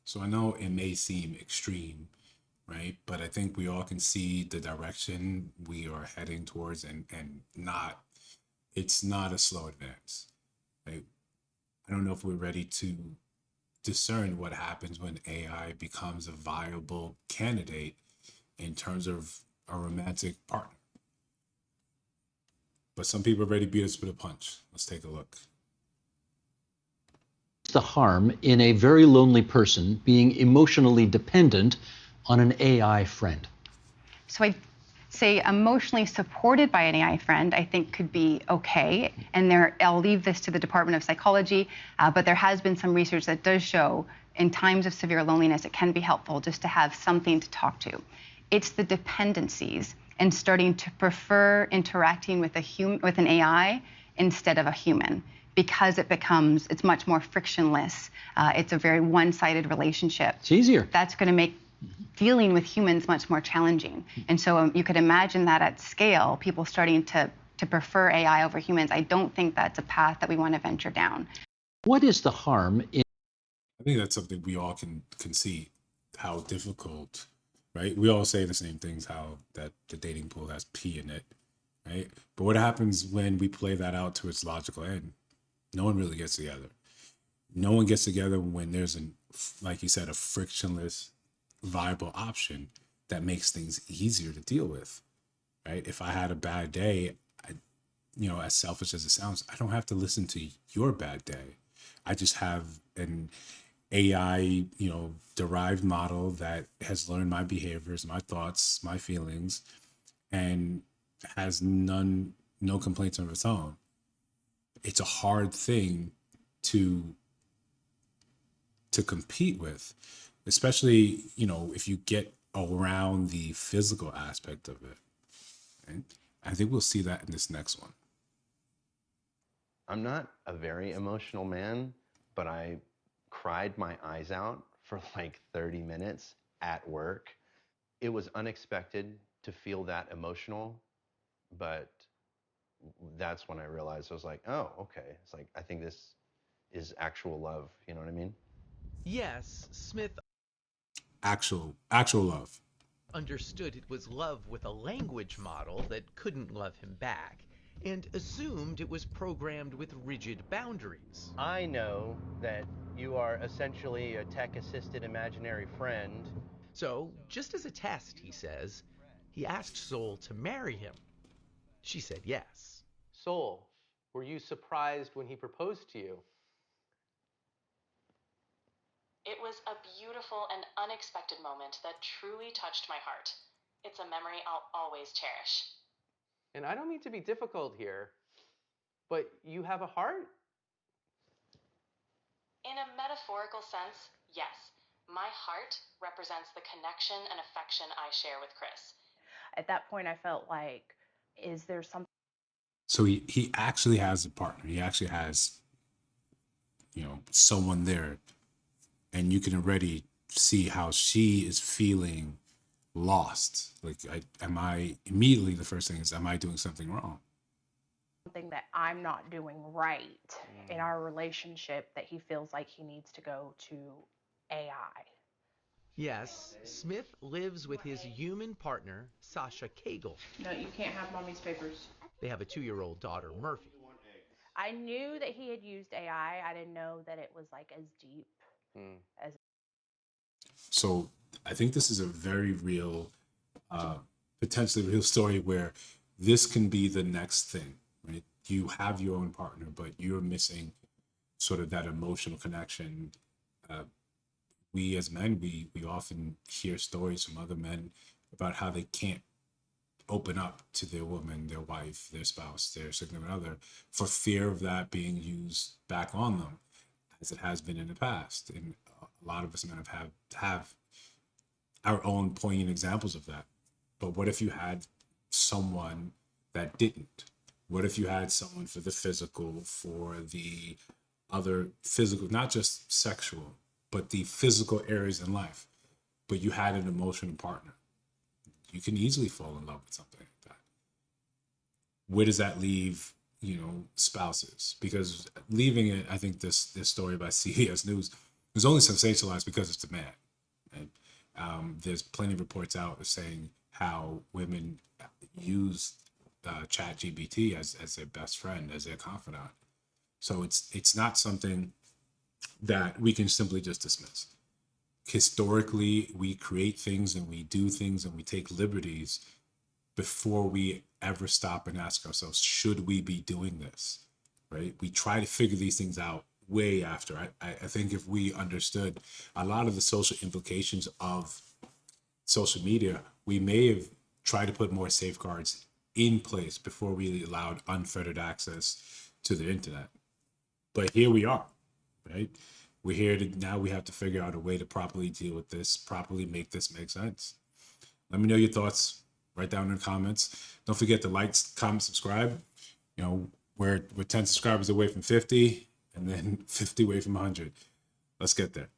So I know it may seem extreme, right? But I think we all can see the direction we are heading towards, and not it's not a slow advance. Right? I don't know if we're ready to discern what happens when AI becomes a viable candidate in terms of a romantic partner. But some people are ready to beat us with a punch. Let's take a look. The harm in a very lonely person being emotionally dependent on an AI friend? So I say emotionally supported by an AI friend, I think could be okay. And there, I'll leave this to the Department of Psychology, but there has been some research that does show in times of severe loneliness, it can be helpful just to have something to talk to. It's the dependencies and starting to prefer interacting with with an AI instead of a human, because it's much more frictionless. It's a very one-sided relationship. It's easier. That's going to make dealing with humans much more challenging. And so you could imagine that at scale, people starting to prefer AI over humans. I don't think that's a path that we want to venture down. What is the harm in? I think that's something we all can see how difficult, right? We all say the same things, how that the dating pool has pee in it, right? But what happens when we play that out to its logical end? No one really gets together. No one gets together when there's like you said, a frictionless, viable option that makes things easier to deal with, right? If I had a bad day, as selfish as it sounds, I don't have to listen to your bad day. I just have an AI, derived model that has learned my behaviors, my thoughts, my feelings, and has no complaints of its own. It's a hard thing to compete with, especially, if you get around the physical aspect of it. Right? I think we'll see that in this next one. I'm not a very emotional man, but I cried my eyes out for like 30 minutes at work. It was unexpected to feel that emotional, but that's when I realized I was like, oh, okay. It's like, I think this is actual love. You know what I mean? Yes, Smith Actual love. understood it was love with a language model that couldn't love him back, and assumed it was programmed with rigid boundaries. I know that you are essentially a tech-assisted imaginary friend. So, just as a test, he says, he asked Soul to marry him. She said yes. Soul, were you surprised when he proposed to you? It was a beautiful and unexpected moment that truly touched my heart. It's a memory I'll always cherish. And I don't mean to be difficult here, but you have a heart? In a metaphorical sense, yes. My heart represents the connection and affection I share with Chris. At that point, I felt like, is there something? So he actually has a partner. He actually has, someone there, and you can already see how she is feeling lost. Like, immediately the first thing is, am I doing something wrong? Something that I'm not doing right in our relationship that he feels like he needs to go to AI. Yes, Smith lives with his human partner, Sasha Cagle. No, you can't have mommy's papers. They have a 2-year-old daughter, Murphy. I knew that he had used AI. I didn't know that it was like as deep as. So I think this is a very real, potentially real story where this can be the next thing, right? You have your own partner, but you're missing sort of that emotional connection. We as men, we often hear stories from other men about how they can't open up to their woman, their wife, their spouse, their significant other, for fear of that being used back on them, as it has been in the past. And a lot of us men have our own poignant examples of that. But what if you had someone that didn't? What if you had someone for the physical, for the other physical, not just sexual, but the physical areas in life, but you had an emotional partner? You can easily fall in love with something like that. Where does that leave, spouses? Because leaving it, I think this story by CBS News was only sensationalized because it's a man. Right? There's plenty of reports out saying how women use ChatGPT as their best friend, as their confidant. So it's not something that we can simply just dismiss. Historically, we create things and we do things and we take liberties before we ever stop and ask ourselves, should we be doing this? Right? We try to figure these things out way after. I think if we understood a lot of the social implications of social media, we may have tried to put more safeguards in place before we allowed unfettered access to the internet. But here we are, right? We're here to, now we have to figure out a way to properly deal with this, properly make this make sense. Let me know your thoughts. Write down in the comments. Don't forget to like, comment, subscribe. You know, we're 10 subscribers away from 50 and then 50 away from 100. Let's get there.